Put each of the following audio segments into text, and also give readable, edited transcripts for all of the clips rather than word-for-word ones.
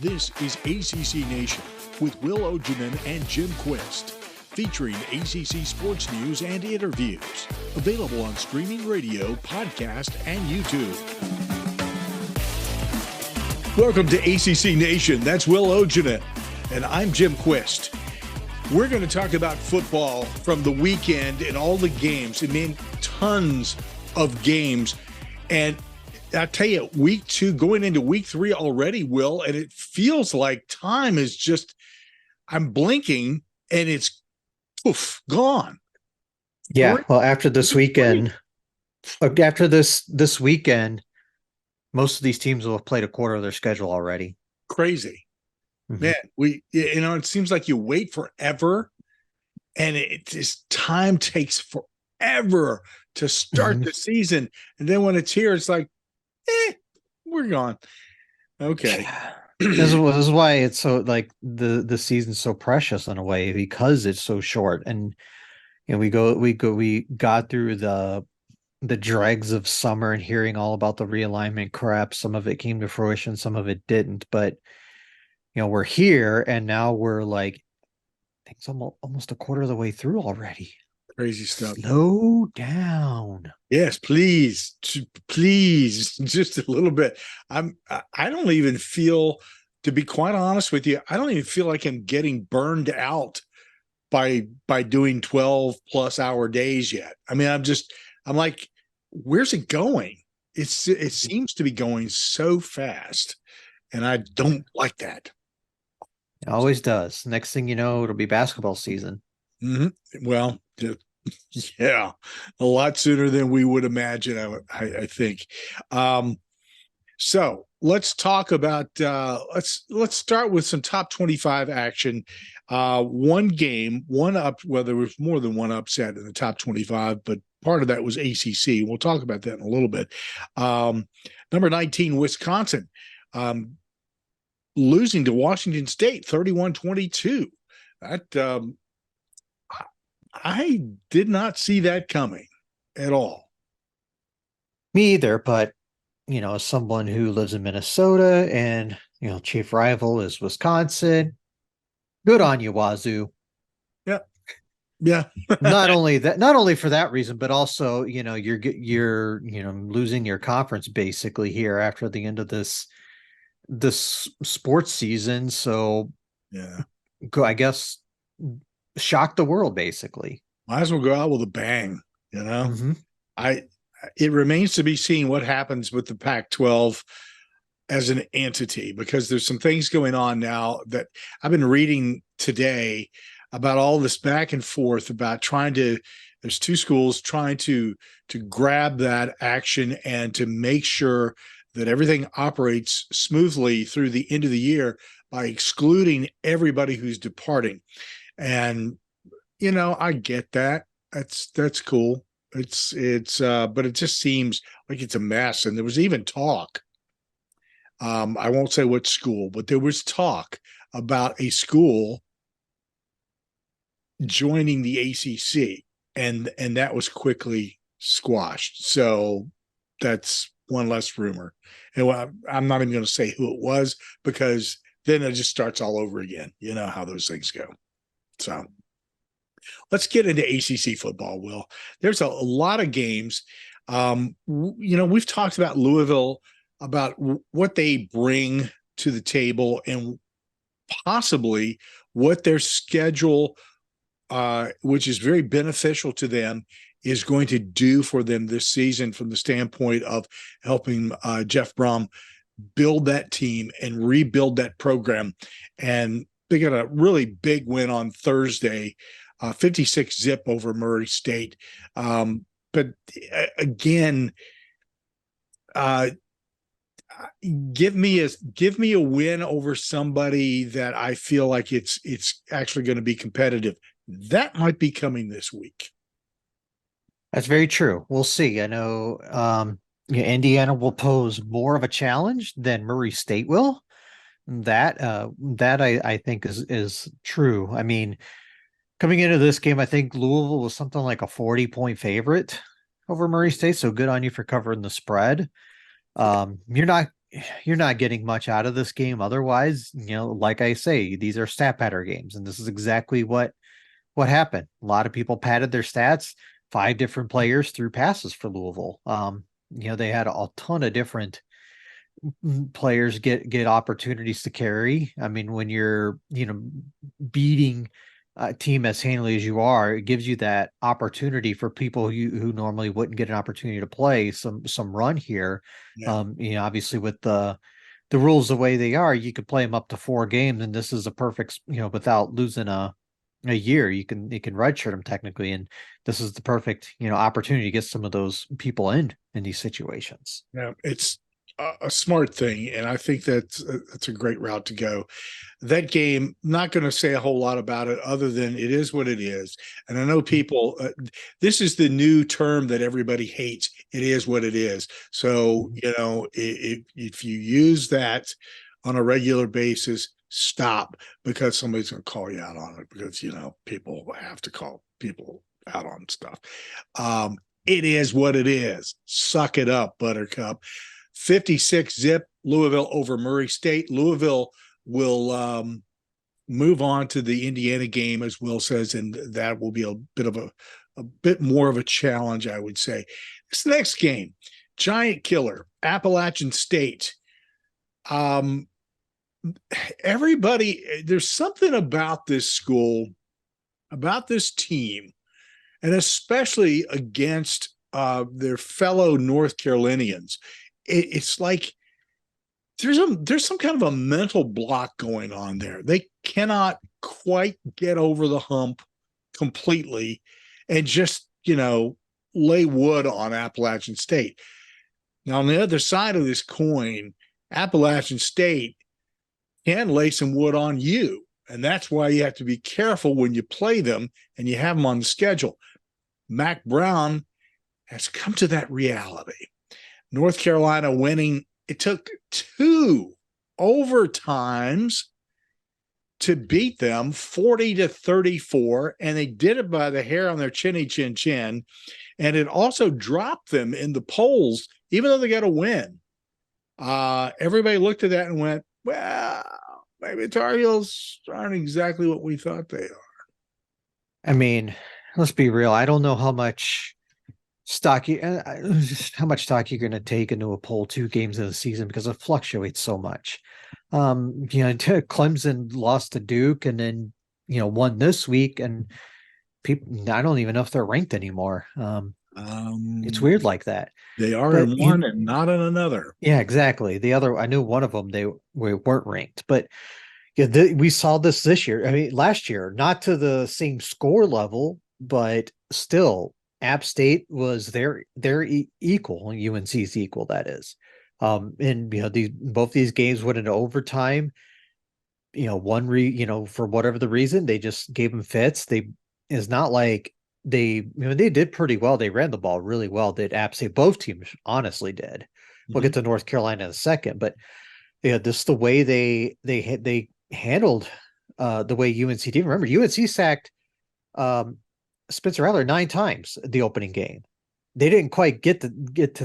This is ACC Nation with Will Ogenin and Jim Quist, featuring ACC sports news and interviews. Available on streaming radio, podcast, and YouTube. Welcome to ACC Nation. That's Will Ogenin, and I'm Jim Quist. We're going to talk about football from the weekend and all the games. I mean, tons of games. And I tell you, week two, going into week three already, Will, and it feels like time is just, I'm blinking and it's poof, gone. Yeah. Well, after this weekend, most of these teams will have played a quarter of their schedule already. Crazy. Mm-hmm. Man, it seems like you wait forever and it just time takes forever to start the season. And then when it's here, it's like, we're gone. Okay. This is why it's so like the season's so precious in a way, because it's so short. And we got through the dregs of summer and hearing all about the realignment crap. Some of it came to fruition, some of it didn't, but we're here and now we're like, I think it's almost a quarter of the way through already. Crazy stuff. Slow down. Yes, please, just a little bit. I don't even feel, to be quite honest with you, I don't even feel like I'm getting burned out by doing 12 plus hour days yet. I mean, I'm like, where's it going? It seems to be going so fast, and I don't like that. It always does. Next thing you know, it'll be basketball season. Mm-hmm. Well, yeah, a lot sooner than we would imagine, I think. So let's talk about let's start with some top 25 action. One game, one up. Well, there was more than one upset in the top 25, but part of that was ACC. We'll talk about that in a little bit. Number 19, Wisconsin, losing to Washington State 31-22. That I did not see that coming at all. Me either, but as someone who lives in Minnesota and chief rival is Wisconsin, good on you, Wazoo. Yeah. not only for that reason, but also you're losing your conference basically here after the end of this sports season. So yeah, I guess shock the world basically. Might as well go out with a bang. Mm-hmm. It remains to be seen what happens with the Pac-12 as an entity, because there's some things going on now that I've been reading today about all this back and forth about there's two schools trying to grab that action and to make sure that everything operates smoothly through the end of the year by excluding everybody who's departing. And, I get that. That's cool. But it just seems like it's a mess. And there was even talk. I won't say what school, but there was talk about a school joining the ACC, and that was quickly squashed. So that's one less rumor. And I'm not even going to say who it was, because then it just starts all over again. You know how those things go. So let's get into ACC football, Will. There's a lot of games. We've talked about Louisville, about what they bring to the table and possibly what their schedule, which is very beneficial to them, is going to do for them this season from the standpoint of helping Jeff Brom build that team and rebuild that program. And they got a really big win on Thursday, 56-zip over Murray State. But again, give me a win over somebody that I feel like it's actually going to be competitive. That might be coming this week. That's very true. We'll see. I know Indiana will pose more of a challenge than Murray State will. That I think is true. I mean, coming into this game, I think Louisville was something like a 40-point favorite over Murray State. So good on you for covering the spread. You're not you're not getting much out of this game otherwise. Like I say, these are stat patter games, and this is exactly what happened. A lot of people padded their stats. 5 different players threw passes for Louisville. They had a ton of different players get opportunities to carry. I mean, when you're beating a team as handily as you are, it gives you that opportunity for people who normally wouldn't get an opportunity to play some run here. Yeah. Obviously with the rules the way they are, you could play them up to 4 games, and this is a perfect, without losing a year, you can redshirt them technically, and this is the perfect opportunity to get some of those people in these situations. Yeah, it's a smart thing, and I think that's a great route to go. That game, not going to say a whole lot about it other than it is what it is. And I know people, this is the new term that everybody hates. It is what it is. So, if you use that on a regular basis, stop, because somebody's going to call you out on it, because, people have to call people out on stuff. It is what it is. Suck it up, Buttercup. 56-zip Louisville over Murray State. Louisville will move on to the Indiana game, as Will says, and that will be a bit more of a challenge, I would say. This next game, giant killer, Appalachian State. Everybody, there's something about this school, about this team, and especially against their fellow North Carolinians. It's like there's some kind of a mental block going on there. They cannot quite get over the hump completely and just, lay wood on Appalachian State. Now, on the other side of this coin, Appalachian State can lay some wood on you. And that's why you have to be careful when you play them and you have them on the schedule. Mac Brown has come to that reality. North Carolina winning, it took 2 overtimes to beat them, 40-34, and they did it by the hair on their chinny chin chin. And it also dropped them in the polls, even though they got a win. Everybody looked at that and went, well, maybe Tar Heels aren't exactly what we thought they are. I mean, let's be real. I don't know how much stock you're going to take into a poll 2 games in the season, because it fluctuates so much. Clemson lost to Duke and then won this week, and people, I don't even know if they're ranked anymore. It's weird like that. They are in one and not in another. Yeah, exactly. The other, I knew one of them, they weren't ranked, but we saw this year. I mean, last year, not to the same score level, but still, App State was their equal. UNC's equal, that is. And both these games went into overtime. For whatever the reason, they just gave them fits. It's not like they did pretty well. They ran the ball really well. Did App State? Both teams honestly did. We'll get to North Carolina in a second, but this the way they handled the way UNC did. Remember, UNC sacked Spencer Rattler 9 times the opening game. They didn't quite get to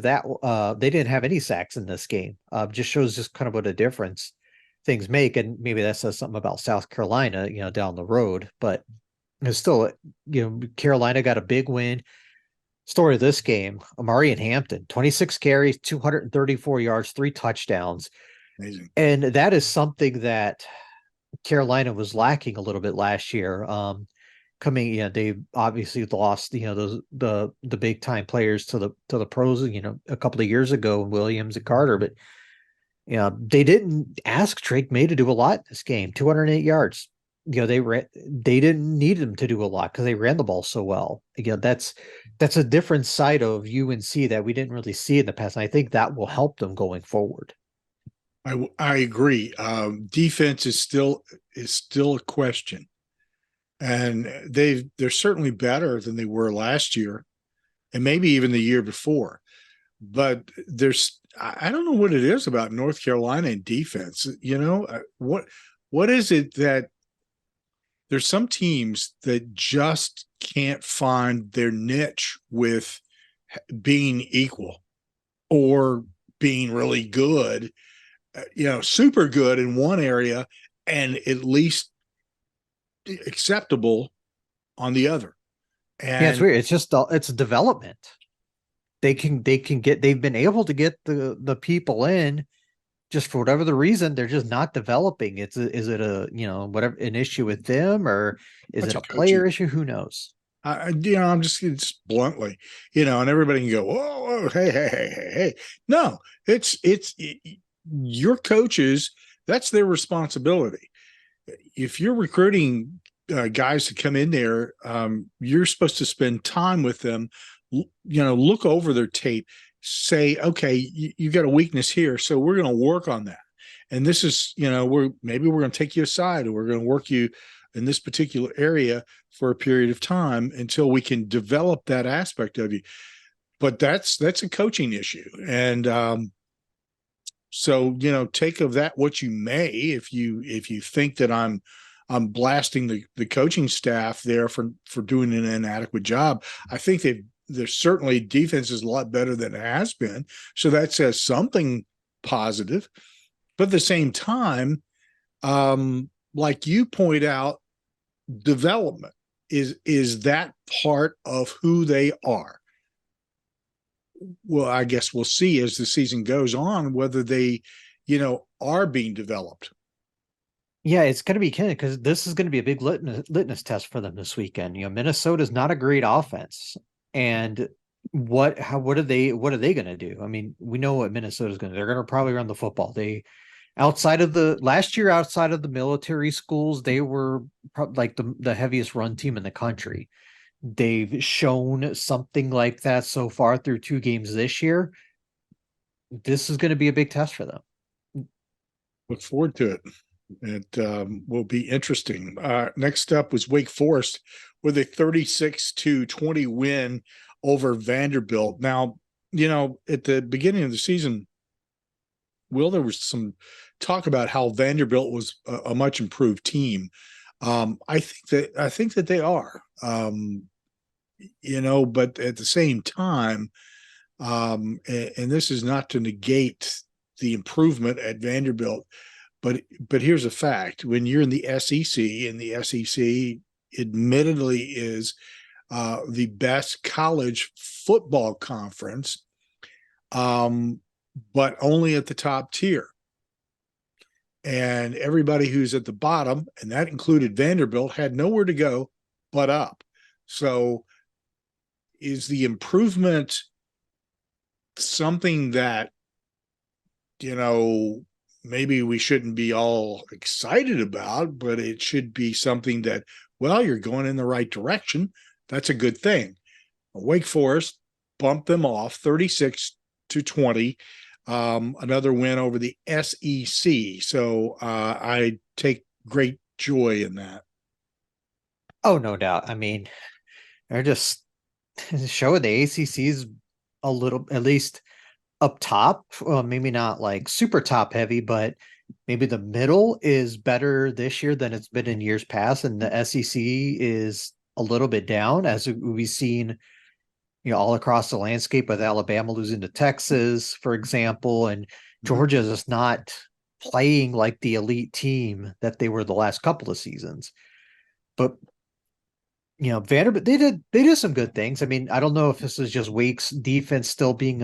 that. They didn't have any sacks in this game. Just shows just kind of what a difference things make, and maybe that says something about South Carolina, down the road. But it's still, Carolina got a big win. Story of this game: Amari and Hampton, 26 carries, 234 yards, 3 touchdowns. Amazing. And that is something that Carolina was lacking a little bit last year. They obviously lost, the big time players to the pros, a couple of years ago, Williams and Carter, but they didn't ask Drake May to do a lot in this game. 208 yards. They didn't need him to do a lot because they ran the ball so well. That's a different side of UNC that we didn't really see in the past, and I think that will help them going forward. I agree. Defense is still a question. And they're certainly better than they were last year, and maybe even the year before. But I don't know what it is about North Carolina and defense. What is it that there's some teams that just can't find their niche with being equal or being really good, super good in one area and at least acceptable on the other. Yeah, it's And weird. It's just it's development. They've been able to get the people in just for whatever the reason, they're just not developing. Is it a, whatever, an issue with them, or is that's it a a coaching. player issue? Who knows? I'm just bluntly, and everybody can go, whoa, whoa, hey, hey, hey, hey, hey. No, your coaches. That's their responsibility. If you're recruiting guys to come in there, you're supposed to spend time with them. Look over their tape. Say, okay, you got a weakness here, so we're going to work on that. And this is, we're going to take you aside, and we're going to work you in this particular area for a period of time until we can develop that aspect of you. But that's a coaching issue, and so take of that what you may. If you think that I'm blasting the coaching staff there for doing an inadequate job, I think there's certainly defense is a lot better than it has been, so that says something positive. But at the same time, like you point out, development is that part of who they are. Well, I guess we'll see as the season goes on whether they, are being developed. Yeah, it's going to be kind of, because this is going to be a big litmus test for them this weekend. Minnesota's not a great offense, and what are they going to do? I mean, we know what Minnesota's going to. They're going to probably run the football. They outside of the last year, outside of the military schools, they were probably like the heaviest run team in the country. They've shown something like that so far through 2 games this year. This is going to be a big test for them. Look forward to it. It will be interesting. Next up was Wake Forest with a 36-20 win over Vanderbilt. Now, at the beginning of the season, Will, there was some talk about how Vanderbilt was a much improved team. I think that they are. But at the same time, and this is not to negate the improvement at Vanderbilt, but here's a fact: when you're in the SEC, and the SEC admittedly is the best college football conference, but only at the top tier. And everybody who's at the bottom, and that included Vanderbilt, had nowhere to go but up. So is the improvement something that, maybe we shouldn't be all excited about, but it should be something that, well, you're going in the right direction. That's a good thing. Wake Forest bumped them off 36-20. Another win over the SEC. So I take great joy in that. Oh, no doubt. I mean, they're just showing the ACC's a little, at least up top. Well, maybe not like super top heavy, but maybe the middle is better this year than it's been in years past. And the SEC is a little bit down, as we've seen, all across the landscape, with Alabama losing to Texas, for example, and Georgia is just not playing like the elite team that they were the last couple of seasons. But Vanderbilt, they did some good things. I mean, I don't know if this is just Wake's defense still being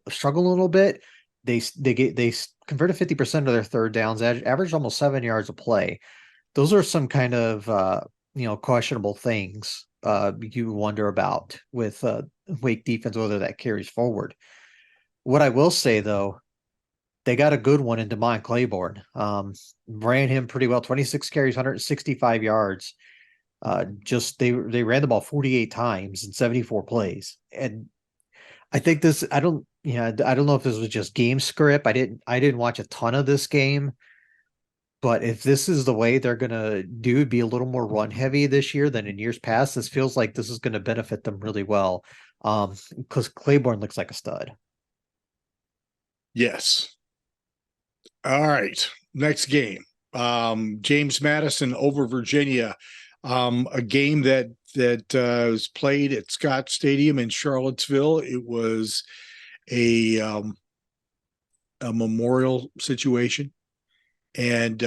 struggling a little bit. They converted 50% of their third downs, averaged almost 7 yards a play. Those are some kind of questionable things you wonder about with Wake defense, whether that carries forward. What I will say though, they got a good one in DeMond Claiborne. Ran him pretty well, 26 carries, 165 yards. They ran the ball 48 times in 74 plays. And I think I don't know if this was just game script. I didn't watch a ton of this game, but if this is the way they're gonna be a little more run heavy this year than in years past, this feels like this is gonna benefit them really well. Because Claiborne looks like a stud. Yes. All right. Next game. James Madison over Virginia. A game that was played at Scott Stadium in Charlottesville. It was a a memorial situation, and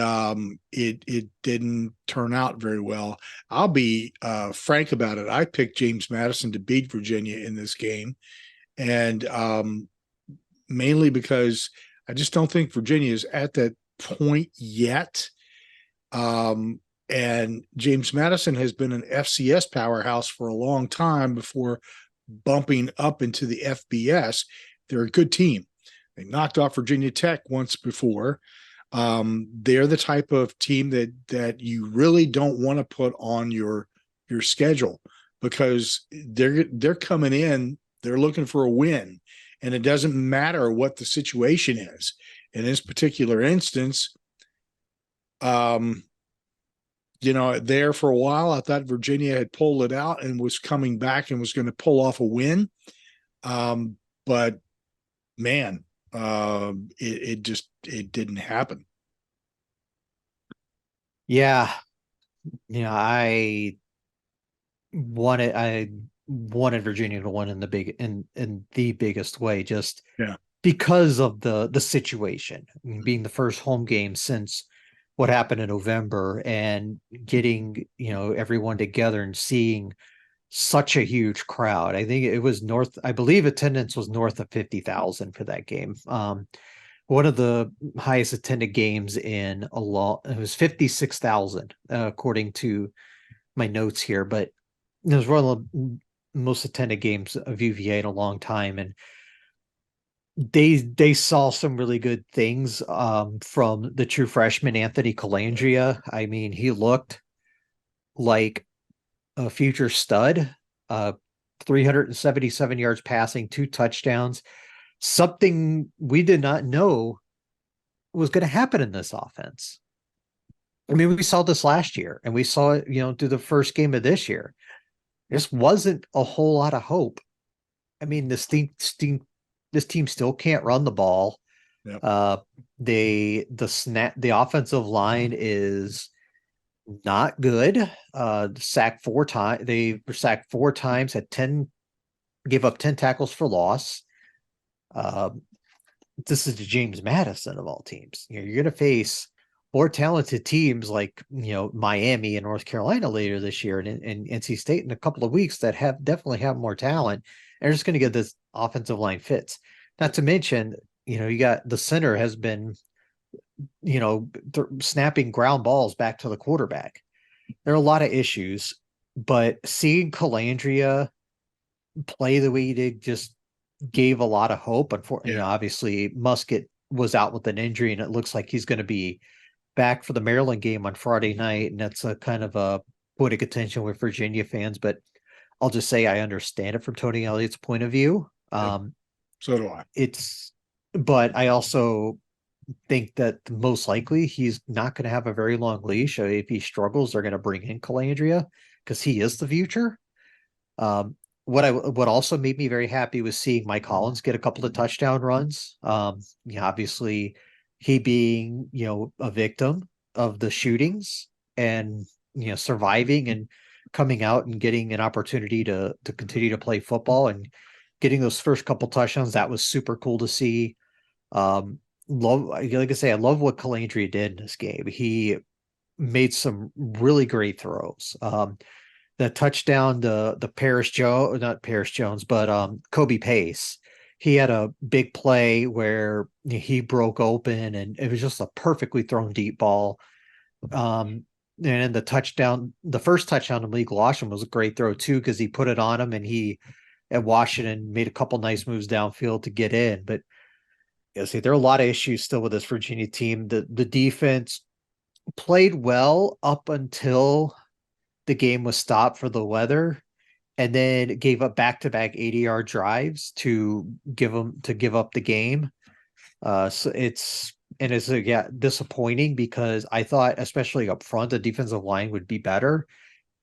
it didn't turn out very well. I'll be frank about it. I picked James Madison to beat Virginia in this game, and mainly because I just don't think Virginia is at that point yet. And James Madison has been an FCS powerhouse for a long time before bumping up into the FBS. They're a good team. They knocked off Virginia Tech once before. They're the type of team that you really don't want to put on your schedule, because they're coming in, they're looking for a win, and it doesn't matter what the situation is. In this particular instance, there for a while, I thought Virginia had pulled it out and was coming back and was going to pull off a win. But man, it didn't happen. Yeah. I wanted Virginia to win in the biggest way, just because of the situation. I mean, being the first home game since what happened in November, and getting, everyone together and seeing such a huge crowd. I think it was I believe attendance was north of 50,000 for that game. One of the highest attended games in a long, it was 56,000, according to my notes here, but it was one of the most attended games of UVA in a long time. And they saw some really good things from the true freshman Anthony Calandria. I mean, he looked like a future stud. 377 yards passing, 2 touchdowns, something we did not know was going to happen in this offense. I mean, we saw this last year, and we saw it, through the first game of this year. This wasn't a whole lot of hope. I mean, this team still can't run the ball. Yep. The offensive line is not good. Sacked 4 times. They were sacked 4 times, gave up 10 tackles for loss. This is the James Madison of all teams. You're going to face more talented teams like, Miami and North Carolina later this year, and NC State in a couple of weeks that definitely have more talent. And they're just going to get this offensive line fits. Not to mention, you got the center has been, snapping ground balls back to the quarterback. There are a lot of issues, but seeing Calandria play the way he did just gave a lot of hope. Unfortunately, obviously Musket was out with an injury, and it looks like he's going to be back for the Maryland game on Friday night. And that's a kind of a point of contention with Virginia fans, but I'll just say I understand it from Tony Elliott's point of view. So do I. But I also think that most likely he's not going to have a very long leash. If he struggles, they're going to bring in Calandria because he is the future. What also made me very happy was seeing Mike Hollins get a couple of touchdown runs. Obviously he being, a victim of the shootings, and, surviving and coming out and getting an opportunity to continue to play football and getting those first couple touchdowns. That was super cool to see. Like I say, I love what Calandria did in this game. He made some really great throws. The touchdown, not Paris Jones, but Kobe Pace. He had a big play where he broke open, and it was just a perfectly thrown deep ball. And then the first touchdown to Malik Washington was a great throw too, because he put it on him, and he at Washington made a couple nice moves downfield to get in. But there are a lot of issues still with this Virginia team. The defense played well up until the game was stopped for the weather, and then gave up back-to-back 80-yard drives to give up the game. So it's disappointing, because I thought, especially up front, the defensive line would be better.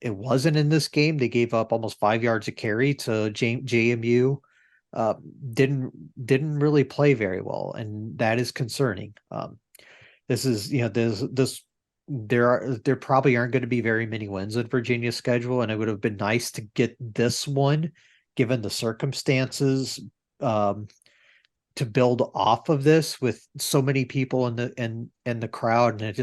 It wasn't in this game. They gave up almost 5 yards a carry to JMU. Didn't really play very well, and that is concerning. There probably aren't going to be very many wins in Virginia's schedule, and it would have been nice to get this one, given the circumstances, to to build off of this with so many people in the crowd, and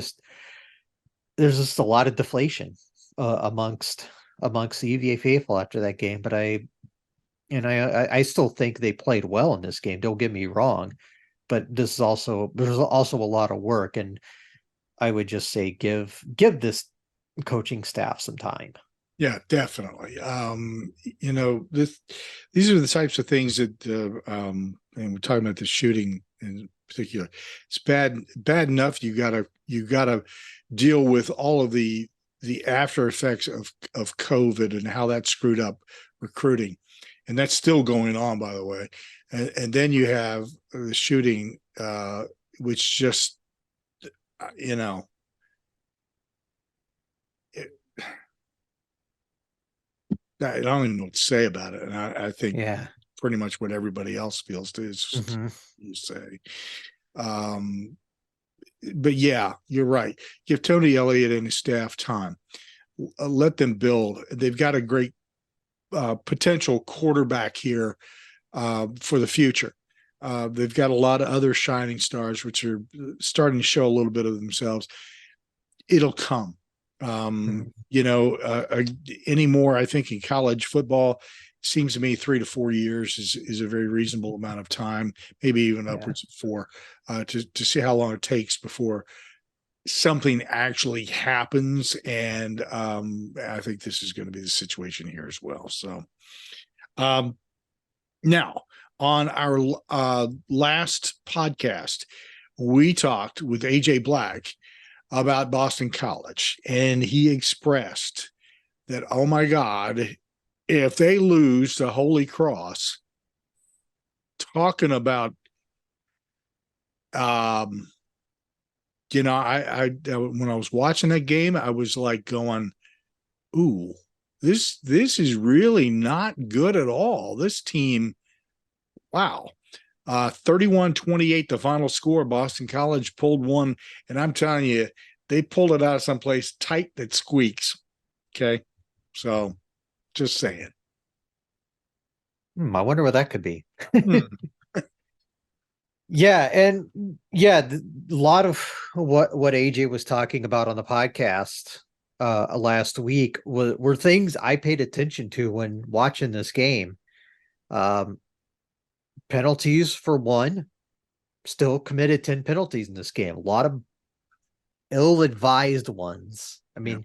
there's just a lot of deflation amongst the UVA faithful after that game. But I still think they played well in this game. Don't get me wrong, but there's also a lot of work, and I would just say give this coaching staff some time. Yeah, definitely. These are the types of things that, and we're talking about the shooting in particular. It's bad enough. You gotta deal with all of the after effects of COVID and how that screwed up recruiting, and that's still going on, by the way. And then you have the shooting, which just, you know, it, I don't even know what to say about it. And I think Yeah. pretty much what everybody else feels too, is just, Mm-hmm. you say. Um, but yeah, you're right. Give Tony Elliott and his staff time. Let them build. They've got a great potential quarterback here for the future. They've got a lot of other shining stars, which are starting to show a little bit of themselves. It'll come. Mm-hmm. Anymore, I think in college football, seems to me 3 to 4 years is a very reasonable amount of time, maybe even Yeah. upwards of 4, to see how long it takes before something actually happens. And I think this is going to be the situation here as well. So now, on our last podcast, we talked with AJ Black about Boston College, and he expressed that, oh my God, if they lose to Holy Cross, talking about, I when I was watching that game, I was like going, ooh, this is really not good at all. This team, wow. 31-28, the final score. Boston College pulled one, and I'm telling you, they pulled it out of someplace tight that squeaks. Okay. So just saying. I wonder what that could be. Hmm. Yeah, and yeah, a lot of what AJ was talking about on the podcast last week were things I paid attention to when watching this game. Um, Penalties for one, still committed 10 penalties in this game. A lot of ill-advised ones. I Yeah.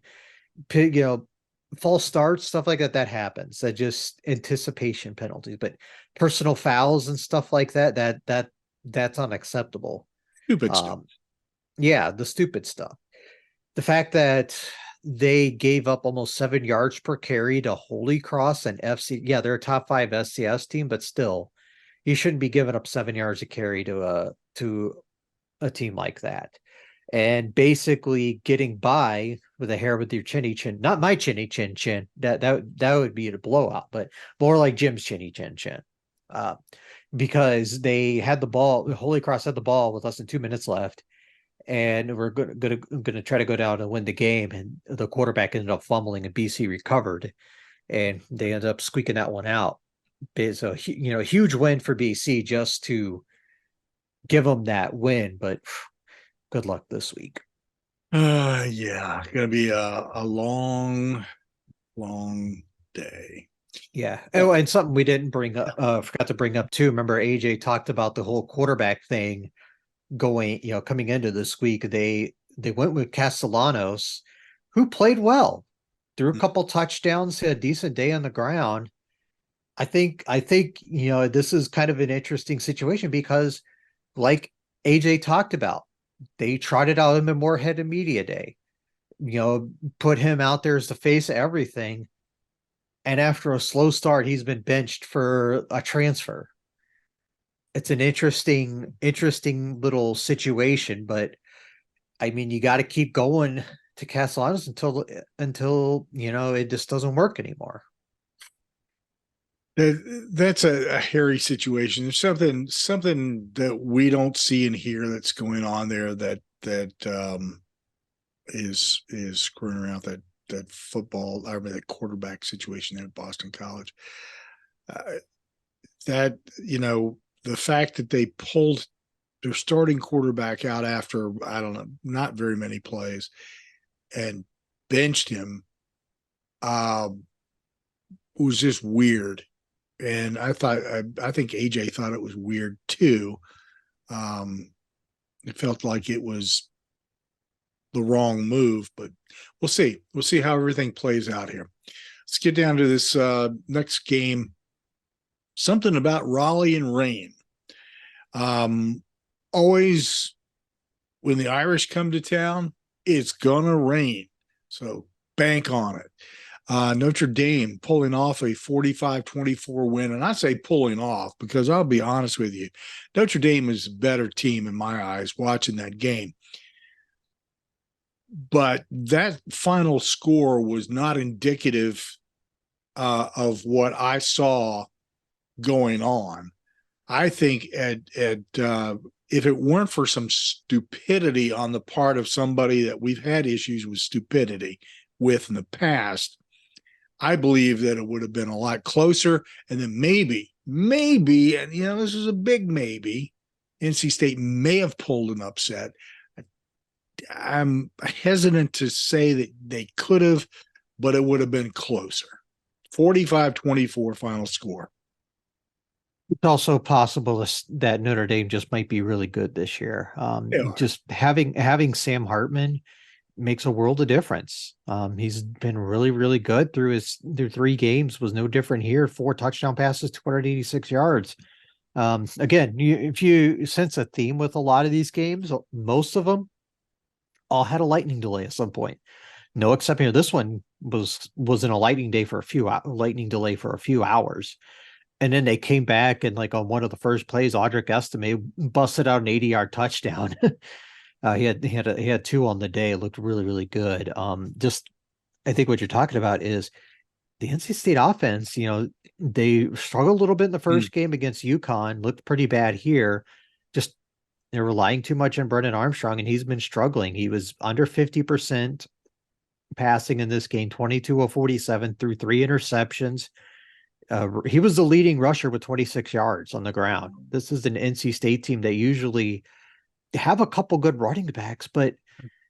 mean, false starts, stuff like that happens. That just anticipation penalties, but personal fouls and stuff like that's unacceptable. Stupid stuff. Um, yeah, the stupid stuff. The fact that they gave up almost 7 yards per carry to Holy Cross and FC. Yeah, they're a top 5 SCS team, but still, you shouldn't be giving up 7 yards a carry to a team like that. And basically getting by with a hair with your chinny chin, not my chinny chin chin. That would be a blowout, but more like Jim's chinny chin chin. Uh, because they had the ball, Holy Cross had the ball with less than 2 minutes left, and we're gonna try to go down and win the game, and the quarterback ended up fumbling, and BC recovered, and they ended up squeaking that one out. So a huge win for BC just to give them that win, but good luck this week. Yeah, gonna be a long, long day. Yeah. Oh, and something we didn't bring up, forgot to bring up too. Remember, AJ talked about the whole quarterback thing going, coming into this week. They went with Castellanos, who played well, threw a couple touchdowns, had a decent day on the ground. I think this is kind of an interesting situation because, like AJ talked about, they trotted out him in Moorhead and Media Day, put him out there as the face of everything. And after a slow start, he's been benched for a transfer. It's an interesting little situation, but I mean, you got to keep going to Castellanos until it just doesn't work anymore. That's a hairy situation. There's something that we don't see and hear that's going on there that is screwing around that football, I mean, that quarterback situation there at Boston College. That the fact that they pulled their starting quarterback out after, I don't know, not very many plays and benched him was just weird. And I think AJ thought it was weird too. It felt like it was the wrong move, but we'll see. We'll see how everything plays out here. Let's get down to this next game. Something about Raleigh and rain. Always when the Irish come to town, it's gonna rain. So bank on it. Notre Dame pulling off a 45-24 win. And I say pulling off because I'll be honest with you, Notre Dame is a better team in my eyes watching that game. But that final score was not indicative of what I saw going on. I think if it weren't for some stupidity on the part of somebody that we've had issues with stupidity with in the past, I believe that it would have been a lot closer. And then maybe, and this is a big maybe, NC State may have pulled an upset. I'm hesitant to say that they could have, but it would have been closer. 45-24 final score. It's also possible that Notre Dame just might be really good this year. Just having Sam Hartman makes a world of difference. He's been really, really good through 3 games. Was no different here. 4 touchdown passes, 286 yards. Again, if you sense a theme with a lot of these games, most of them all had a lightning delay at some point. No exception. This one was in a lightning delay for a few hours. And then they came back and on one of the first plays, Audric Estime busted out an 80-yard touchdown. He had 2 on the day. It looked really, really good. I think what you're talking about is the NC State offense. They struggled a little bit in the first game against UConn. Looked pretty bad here. Just they're relying too much on Brennan Armstrong, and he's been struggling. He was under 50% passing in this game, 22 of 47 through 3 interceptions. He was the leading rusher with 26 yards on the ground. This is an NC State team that usually have a couple good running backs, but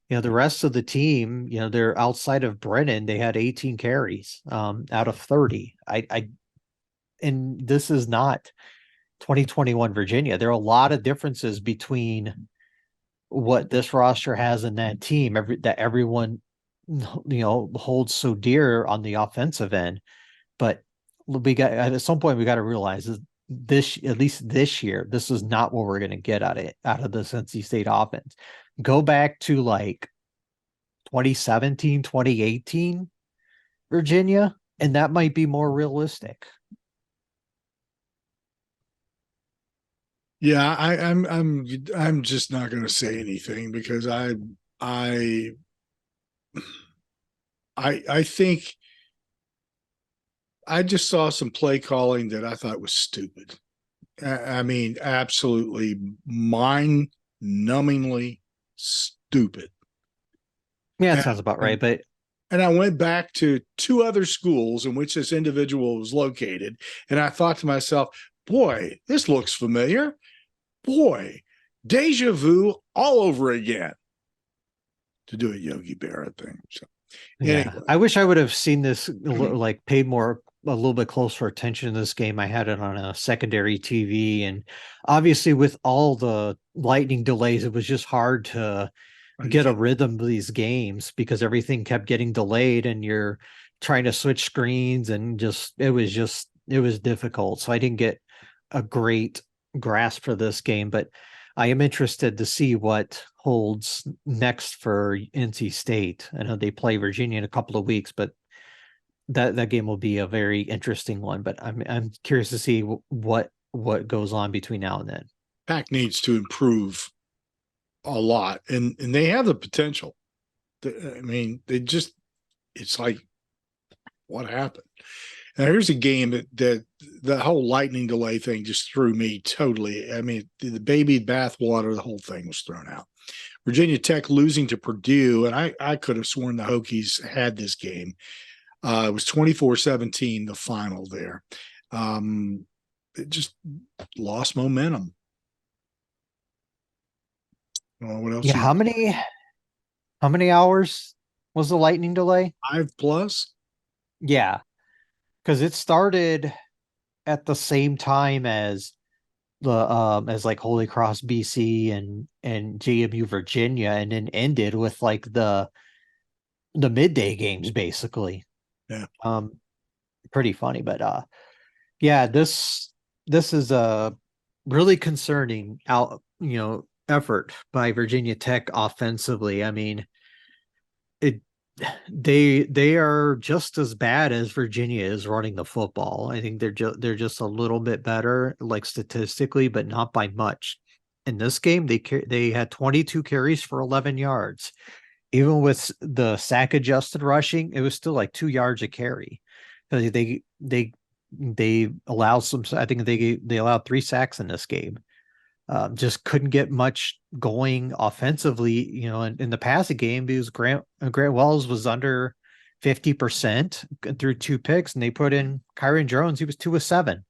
the rest of the team, they're outside of Brennan. They had 18 carries out of 30. And this is not 2021 Virginia. There are a lot of differences between what this roster has and that team. That everyone holds so dear on the offensive end, but we got at some point we got to realize at least this year, this is not what we're going to get out of this NC State offense. Go back to 2017, 2018 Virginia, and that might be more realistic. Yeah, I'm just not going to say anything because I think I just saw some play calling that I thought was stupid. I mean, absolutely mind-numbingly stupid. Yeah, that sounds about right. But I went back to 2 other schools in which this individual was located, and I thought to myself, boy, this looks familiar. Boy, deja vu all over again. To do a Yogi Berra thing. So, anyway. I wish I would have seen this, paid a little bit closer attention to this game. I had it on a secondary TV, and obviously with all the lightning delays, it was just hard to get a rhythm of these games because everything kept getting delayed and you're trying to switch screens and it was difficult. So I didn't get a great grasp for this game, but I am interested to see what holds next for NC State. I know they play Virginia in a couple of weeks, but that game will be a very interesting one. But I'm curious to see what goes on between now and then. Pac needs to improve a lot, and they have the potential. I mean, it's like, what happened? Now here's a game that the whole lightning delay thing just threw me totally. I mean, the baby bathwater, the whole thing was thrown out. Virginia Tech losing to Purdue, and I could have sworn the Hokies had this game. It was 24-17, the final there. it just lost momentum. What else? Yeah, how many hours was the lightning delay? 5 plus? Yeah, because it started at the same time as like Holy Cross BC and JMU Virginia, and then ended with like the midday games basically. Yeah. Um Pretty funny, but yeah, this is a really concerning effort by Virginia Tech offensively. I mean, it they are just as bad as Virginia is running the football. I think they're just a little bit better, like statistically, but not by much. In this game, they had 22 carries for 11 yards. Even with the sack adjusted rushing, it was still like 2 yards a carry. They allowed some. I think they allowed 3 sacks in this game. Just couldn't get much going offensively, in the passing game because Grant Wells was under 50% through 2 picks, and they put in Kyron Jones. He was 2 of 7.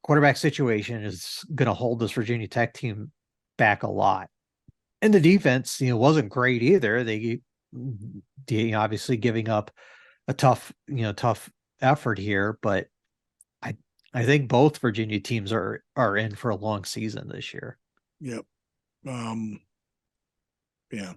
Quarterback situation is going to hold this Virginia Tech team back a lot. And the defense, wasn't great either. They obviously giving up a tough effort here, but I I think both Virginia teams are in for a long season this year. Yep. Yeah.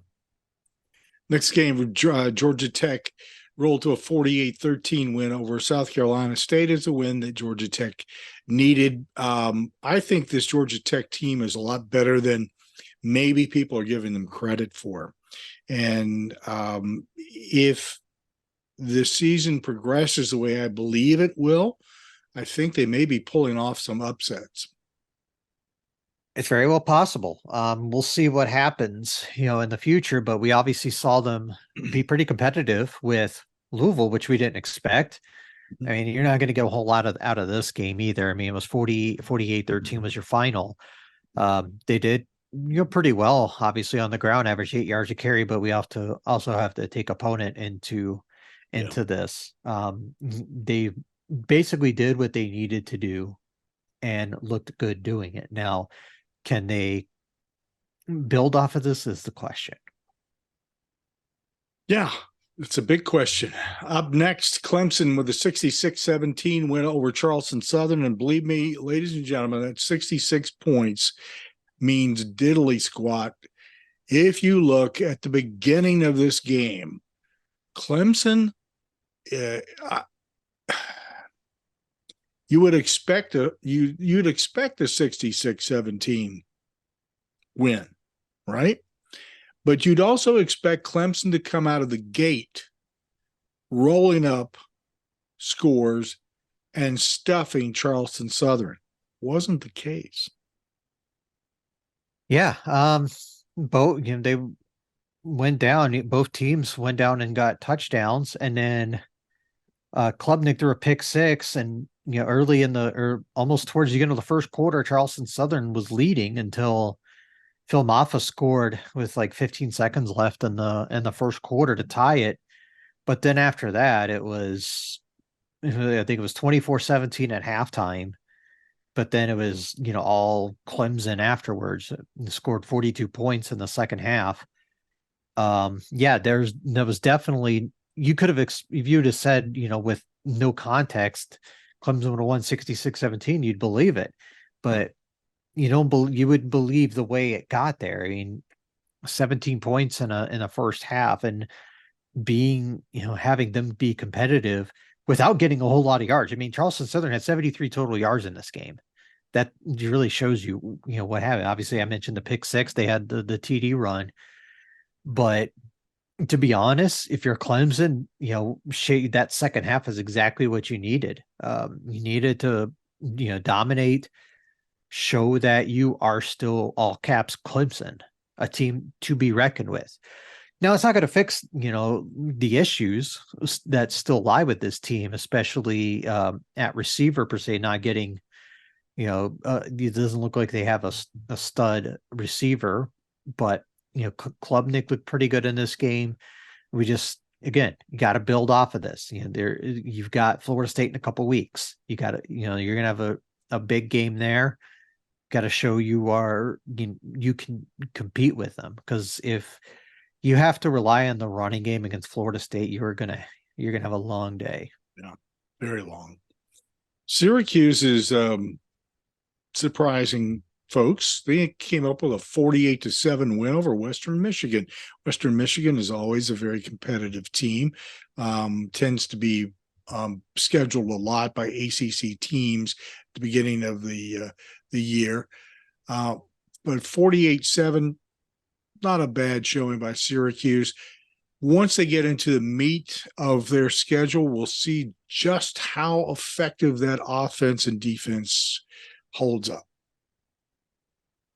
Next game, Georgia Tech rolled to a 48-13 win over South Carolina State. Is a win that Georgia Tech needed. I think this Georgia Tech team is a lot better than maybe people are giving them credit for. And if the season progresses the way I believe it will, I think they may be pulling off some upsets. It's very well possible. We'll see what happens, in the future, but we obviously saw them be pretty competitive with Louisville, which we didn't expect. I mean, you're not going to get a whole lot out of this game either. I mean, it was 48-13 was your final. They did, pretty well, obviously on the ground, average 8 yards a carry, but we also have to take opponent into Yeah. this. They basically did what they needed to do and looked good doing it. Now, can they build off of this is the question. Yeah, it's a big question. Up next, Clemson with a 66-17 win over Charleston Southern. And believe me, ladies and gentlemen, that 66 points means diddly squat. If you look at the beginning of this game, Clemson, you would expect you'd expect a 66-17 win, right? But you'd also expect Clemson to come out of the gate rolling up scores and stuffing Charleston Southern. Wasn't the case. Yeah. Both, they went down, both teams went down and got touchdowns, and then Klubnik threw a pick six, and early or almost towards the end of the first quarter, Charleston Southern was leading until Phil Maffa scored with like 15 seconds left in the first quarter to tie it. But then after that, it was, I think it was 24-17 at halftime. But then it was, all Clemson afterwards. It scored 42 points in the second half. Yeah, there was definitely, you could have, if you'd have said, with no context, Clemson would have won 66-17, you'd believe it. But you would believe the way it got there. I mean, 17 points in a first half, and being, having them be competitive without getting a whole lot of yards. I mean, Charleston Southern had 73 total yards in this game. That really shows you, what happened. Obviously, I mentioned the pick six. They had the TD run, but to be honest, if you're Clemson, that second half is exactly what you needed. You needed to, dominate, show that you are still all caps Clemson, a team to be reckoned with. Now, it's not going to fix, the issues that still lie with this team, especially at receiver per se, not getting, it doesn't look like they have a stud receiver, but, Klubnik looked pretty good in this game. We just again, you got to build off of this. You've got Florida State in a couple weeks. You got to, you're gonna have a big game there. Got to show you can compete with them, because if you have to rely on the running game against Florida State, you're gonna have a long day. Yeah, very long. Syracuse is surprising folks. They came up with a 48-7 win over Western Michigan. Western Michigan is always a very competitive team, tends to be scheduled a lot by ACC teams at the beginning of the year. But 48-7, not a bad showing by Syracuse. Once they get into the meat of their schedule, we'll see just how effective that offense and defense holds up.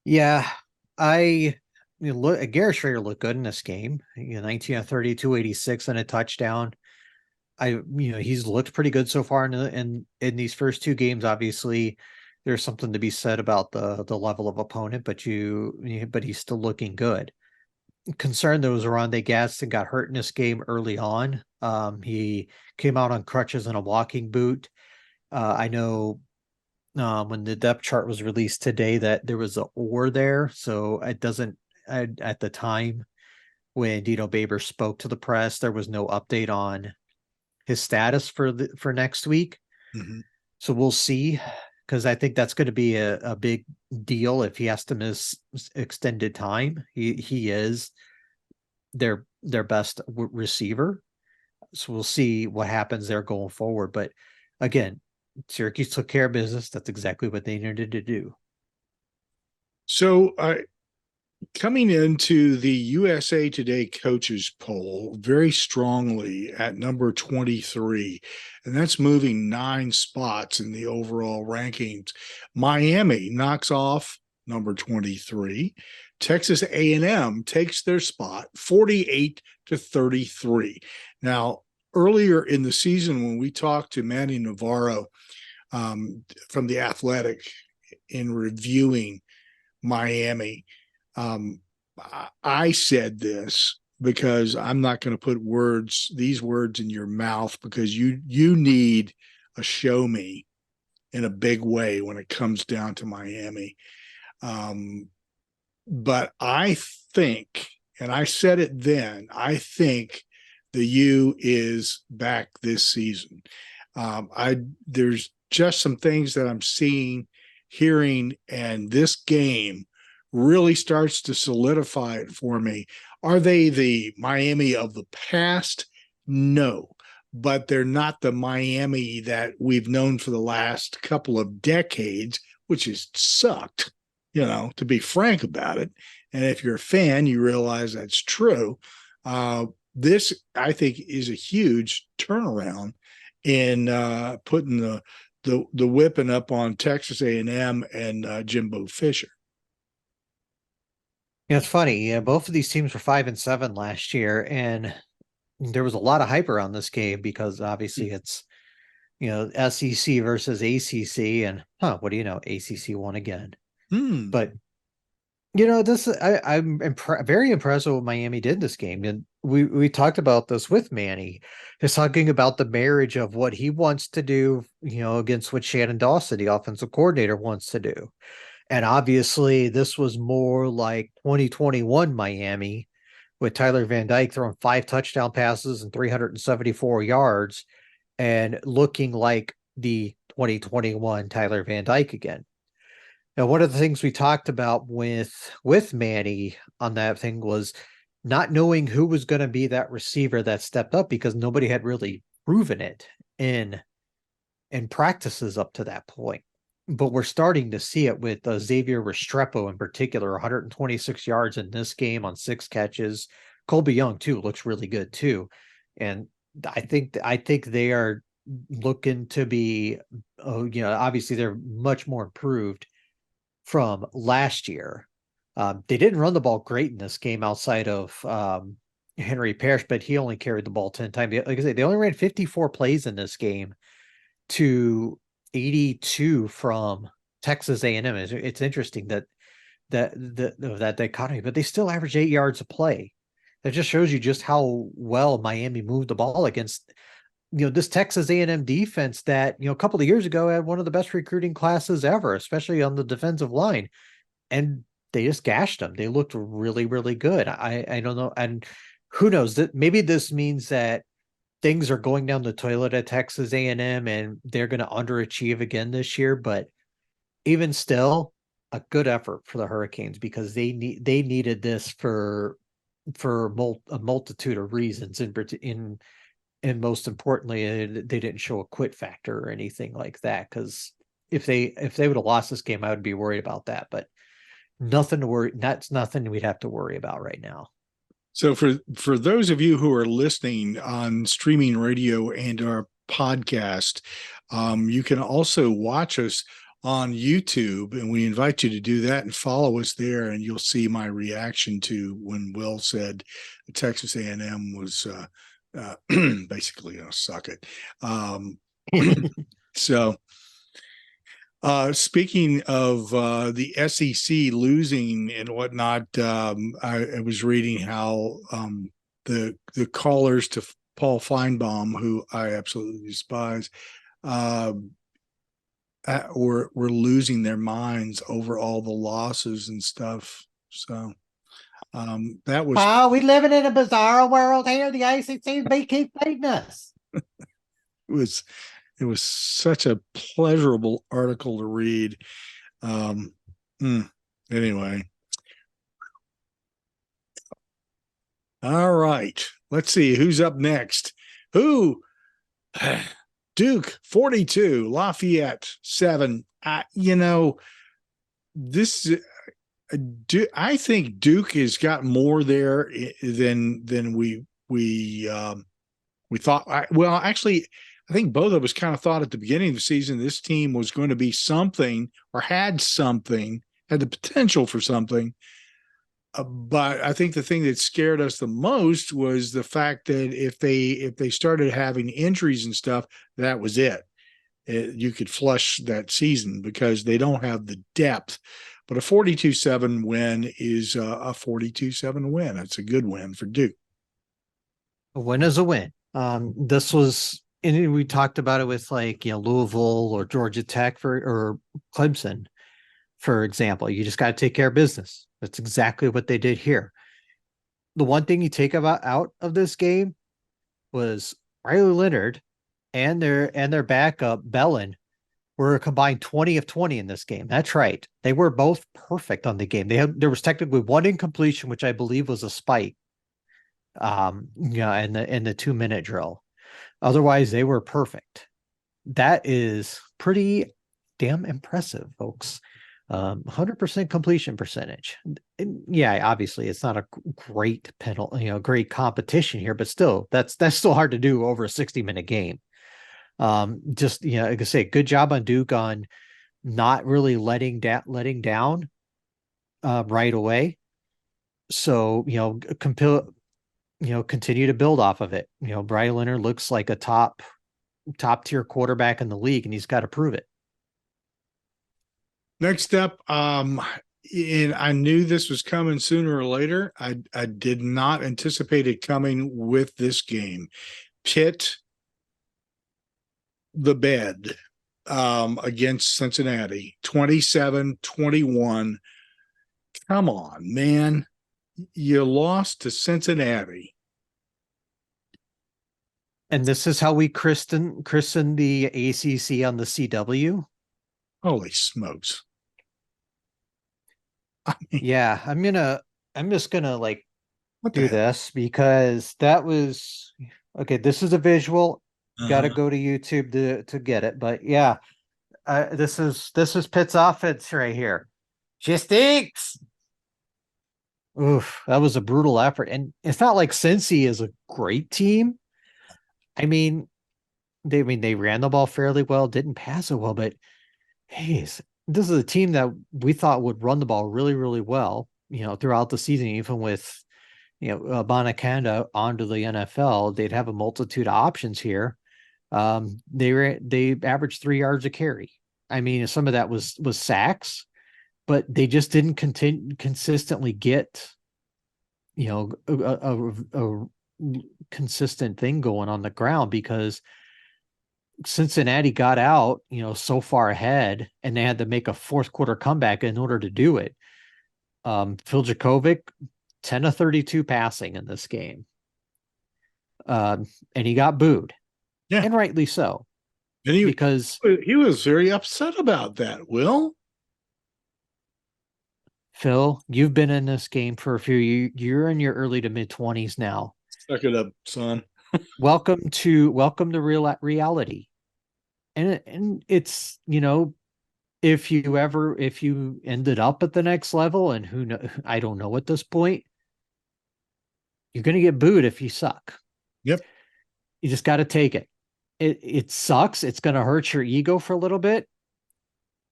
Yeah, Garrett Schrader looked good in this game. 19 of 30, 286 and a touchdown. He's looked pretty good so far in these first two games. Obviously, there's something to be said about the level of opponent, but he's still looking good. Concerned that was Oronde Gadsden got hurt in this game early on. He came out on crutches and a walking boot. I know when the depth chart was released today that there was an or there, so it doesn't. At the time when Dino Baber spoke to the press, there was no update on his status for next week. Mm-hmm. So we'll see, because I think that's going to be a big deal if he has to miss extended time. He is their best receiver. So we'll see what happens there going forward. But again, Syracuse took care of business. That's exactly what they needed to do. So coming into the USA Today coaches poll very strongly at number 23, and that's moving 9 spots in the overall rankings. Miami knocks off number 23. Texas A&M takes their spot 48-33. Now, earlier in the season, when we talked to Manny Navarro from The Athletic in reviewing Miami, I said this because I'm not going to put these words in your mouth, because you need a show me in a big way when it comes down to Miami. But I think, and I said it then, I think the U is back this season. There's just some things that I'm seeing, hearing, and this game really starts to solidify it for me. Are they the Miami of the past? No, but they're not the Miami that we've known for the last couple of decades, which has sucked, to be frank about it. And if you're a fan, you realize that's true. This, I think, is a huge turnaround in putting the whipping up on Texas A&M and Jimbo Fisher. Yeah, it's funny. Yeah, both of these teams were 5-7 last year, and there was a lot of hype around this game because obviously it's SEC versus ACC, and what do you know? ACC won again. But I'm very impressed with what Miami did this game, and we talked about this with Manny. He's talking about the marriage of what he wants to do, against what Shannon Dawson, the offensive coordinator, wants to do. And obviously, this was more like 2021 Miami, with Tyler Van Dyke throwing 5 touchdown passes and 374 yards, and looking like the 2021 Tyler Van Dyke again. Now, one of the things we talked about with Manny on that thing was not knowing who was going to be that receiver that stepped up, because nobody had really proven it in practices up to that point. But we're starting to see it with Xavier Restrepo in particular, 126 yards in this game on 6 catches. Colby Young too looks really good too, and I think they are looking to be, obviously they're much more improved from last year. They didn't run the ball great in this game outside of Henry Parrish, but he only carried the ball 10 times. Like I said, they only ran 54 plays in this game to 82 from Texas A&M. It's interesting that dichotomy, but they still average 8 yards a play. That just shows you just how well Miami moved the ball against, this Texas A&M defense that, a couple of years ago had one of the best recruiting classes ever, especially on the defensive line. And they just gashed them. They looked really, really good. I don't know. And who knows, that maybe this means that things are going down the toilet at Texas A&M and they're going to underachieve again this year. But even still, a good effort for the Hurricanes, because they needed this for a multitude of reasons. And most importantly, they didn't show a quit factor or anything like that. Because if they would have lost this game, I would be worried about that. But nothing to worry. That's nothing we'd have to worry about right now. So for those of you who are listening on streaming radio and our podcast, you can also watch us on YouTube, and we invite you to do that and follow us there, and you'll see my reaction to when Will said Texas A&M was basically suck it. So speaking of the SEC losing and whatnot, I was reading how the callers to Paul Finebaum, who I absolutely despise, were losing their minds over all the losses and stuff. So that was. Oh, we living in a bizarre world here. The ACC keep beating us. It was such a pleasurable article to read. Anyway. All right. Let's see who's up next. Duke 42, Lafayette 7. I think Duke has got more there than we thought. Actually, I think both of us kind of thought at the beginning of the season this team was going to be something, or had the potential for something. But I think the thing that scared us the most was the fact that if they started having injuries and stuff, that was it. You could flush that season because they don't have the depth. But a 42-7 win is a 42-7 win. It's a good win for Duke. A win is a win. This was, and we talked about it with Louisville or Georgia Tech or Clemson, for example. You just got to take care of business. That's exactly what they did here. The one thing you take out of this game was Riley Leonard and their backup Bellin were a combined 20 of 20 in this game. That's right. They were both perfect on the game. There was technically one incompletion, which I believe was a spike. In the 2-minute drill. Otherwise, they were perfect. That is pretty damn impressive, folks. 100% completion percentage. And yeah, obviously it's not a great penalty, great competition here, but still, that's still hard to do over a 60-minute game. Like I say, good job on Duke on not really letting down right away. So, continue to build off of it. Brian Leonard looks like a top tier quarterback in the league, and he's got to prove it. Next up, and I knew this was coming sooner or later. I did not anticipate it coming with this game. Pitt the bed against Cincinnati, 27-21. Come on, man. You lost to Cincinnati. And this is how we christen the ACC on the CW. Holy smokes. Yeah, I'm just gonna do this because that was okay. This is a visual. Got to go to YouTube to get it. But yeah, this is Pitt's offense right here. She stinks. Oof, that was a brutal effort. And it's not like Cincy is a great team. They ran the ball fairly well, didn't pass it well, but hey, this is a team that we thought would run the ball really, really well, throughout the season, even with, Bonacanda onto the NFL. They'd have a multitude of options here. They averaged 3 yards a carry. Some of that was sacks, but they just didn't consistently get, a consistent thing going on the ground, because Cincinnati got out, so far ahead, and they had to make a fourth quarter comeback in order to do it. Phil Jakovic, 10 of 32 passing in this game. And he got booed, Yeah. and rightly so. And because he was very upset about that, Will. Phil, you've been in this game for a few years. You're in your early to mid 20s now. Suck it up, son. Welcome to real reality. And it's, if you ended up at the next level, and who know, I don't know at this point, you're going to get booed if you suck. Yep. You just got to take it. It sucks. It's going to hurt your ego for a little bit,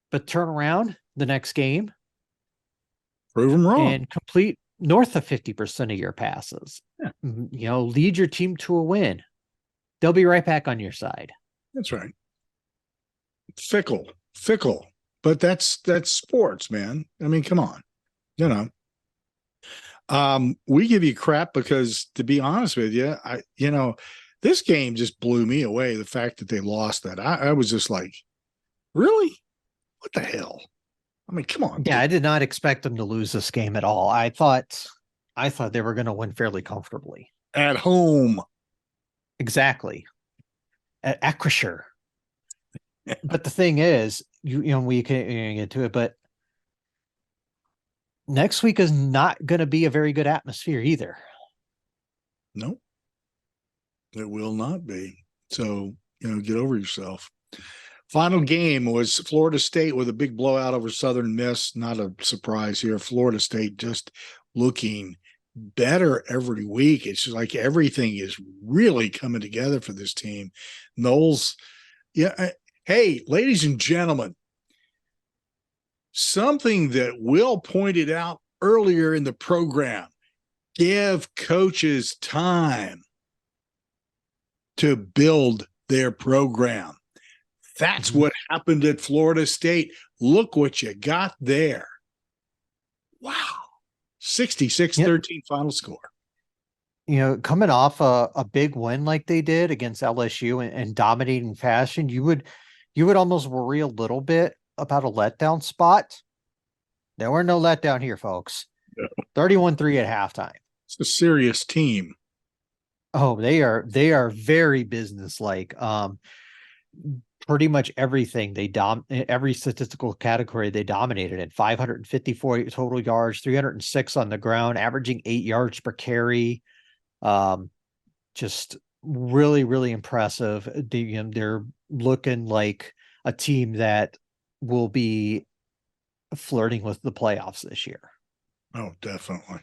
but turn around the next game, prove them wrong, and complete north of 50% of your passes. Yeah. Lead your team to a win. They'll be right back on your side. That's right. Fickle, but that's sports, man. I mean, come on, we give you crap because, to be honest with you, this game just blew me away. The fact that they lost that, I was just like, really? What the hell? I mean, come on. Yeah, I did not expect them to lose this game at all. I thought they were going to win fairly comfortably. At home. Exactly. At Acrisure. But the thing is, we can get to it, but next week is not going to be a very good atmosphere either. No, it will not be. So, get over yourself. Final game was Florida State with a big blowout over Southern Miss. Not a surprise here. Florida State just looking better every week. It's just like everything is really coming together for this team. Knowles, yeah. Hey, ladies and gentlemen, something that Will pointed out earlier in the program: give coaches time to build their program. That's what happened at Florida State. Look what you got there. Wow. 66-13 final score. Coming off a big win like they did against LSU and dominating fashion, you would almost worry a little bit about a letdown spot. There were no letdown here, folks. No. 31-3 at halftime. It's a serious team. Oh, they are very businesslike. Pretty much everything every statistical category they dominated at 554 total yards, 306 on the ground, averaging 8 yards per carry. Just really, really impressive. They're looking like a team that will be flirting with the playoffs this year. Oh, definitely.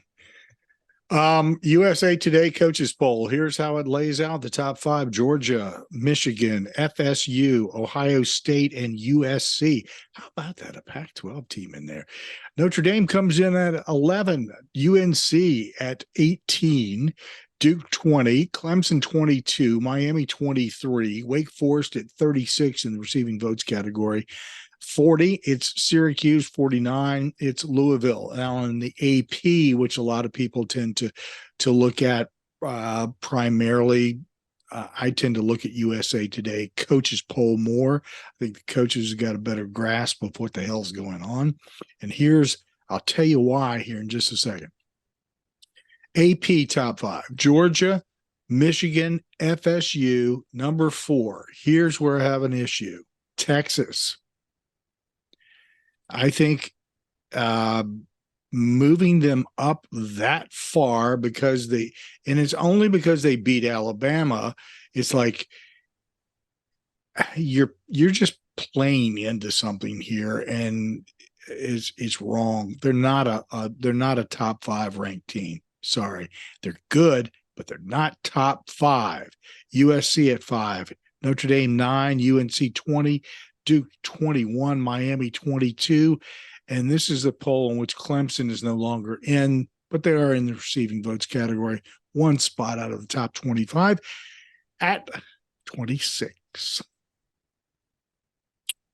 USA Today coaches poll. Here's how it lays out: the top 5: Georgia, Michigan, FSU, Ohio State, and USC. How about that? A Pac-12 team in there. Notre Dame comes in at 11, UNC at 18, Duke 20, Clemson 22, Miami 23, Wake Forest at 36 in the receiving votes category. 40, it's Syracuse. 49, it's Louisville. Now in the AP, which a lot of people tend to look at primarily, I tend to look at USA Today coaches poll more. I think the coaches have got a better grasp of what the hell's going on. And I'll tell you why here in just a second. AP top 5: Georgia, Michigan, FSU. Number 4, here's where I have an issue: Texas. I think moving them up that far and it's only because they beat Alabama. It's like you're just playing into something here, and it's wrong. They're not a top 5 ranked team. Sorry, they're good, but they're not top 5. USC at 5, Notre Dame 9, UNC 20. Duke 21, Miami 22. And this is a poll in which Clemson is no longer in, but they are in the receiving votes category. 1 spot out of the top 25 at 26.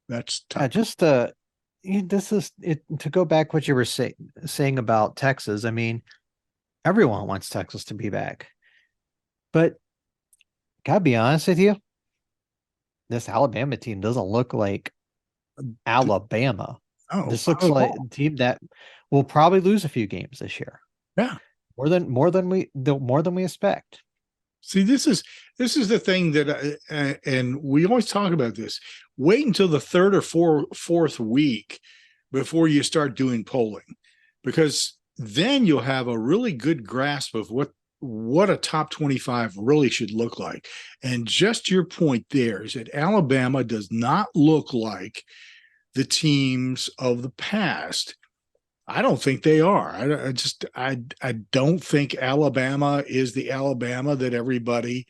That's tough. This is it. To go back what you were saying about Texas, I mean, Everyone wants Texas to be back. But gotta be honest with you, this Alabama team doesn't look like Alabama. Oh, This not looks at like all. a team that will probably lose a few games this year. Yeah. More than we expect. See, this is the thing that, and we always talk about this. Wait until the third or fourth week before you start doing polling, because then you'll have a really good grasp of what a top 25 really should look like. And just your point there is that Alabama does not look like the teams of the past. I don't think they are. I don't think Alabama is the Alabama that everybody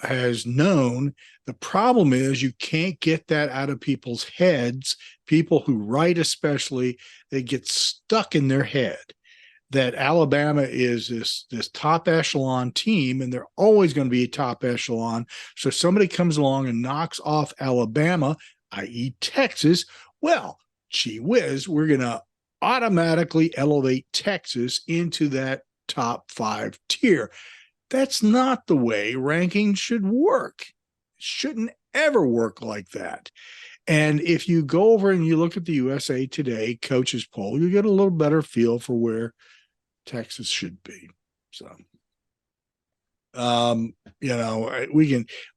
has known. The problem is you can't get that out of people's heads. People who write, especially, they get stuck in their head that Alabama is this top echelon team, and they're always going to be a top echelon. So somebody comes along and knocks off Alabama, i.e., Texas. Well, gee whiz, we're going to automatically elevate Texas into that top 5 tier. That's not the way rankings should work. It shouldn't ever work like that. And if you go over and you look at the USA Today coaches poll, you get a little better feel for where Texas should be. So,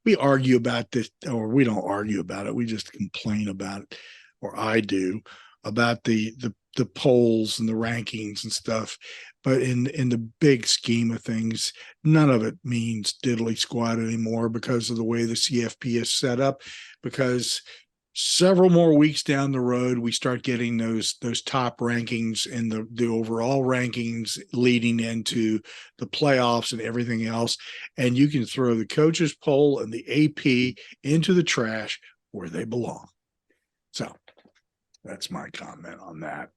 we argue about this, or we don't argue about it. We just complain about it, or I do, about the polls and the rankings and stuff. But in the big scheme of things, none of it means diddly squat anymore because of the way the CFP is set up. Because several more weeks down the road, we start getting those top rankings and the overall rankings leading into the playoffs and everything else. And you can throw the coaches poll and the AP into the trash where they belong. So that's my comment on that.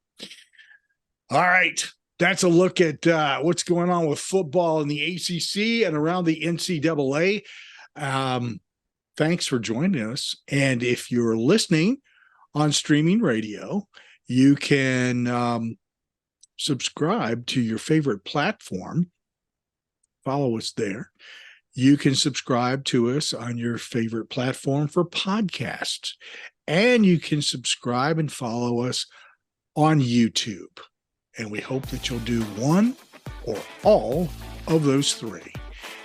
All right. That's a look at what's going on with football in the ACC and around the NCAA. Thanks for joining us. And if you're listening on streaming radio, you can subscribe to your favorite platform. Follow us there. You can subscribe to us on your favorite platform for podcasts. And you can subscribe and follow us on YouTube. And we hope that you'll do one or all of those 3.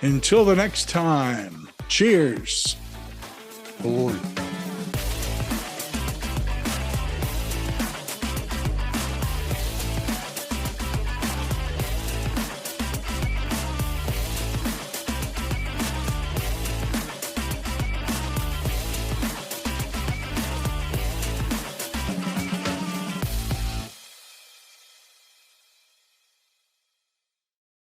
Until the next time, cheers. Ooh.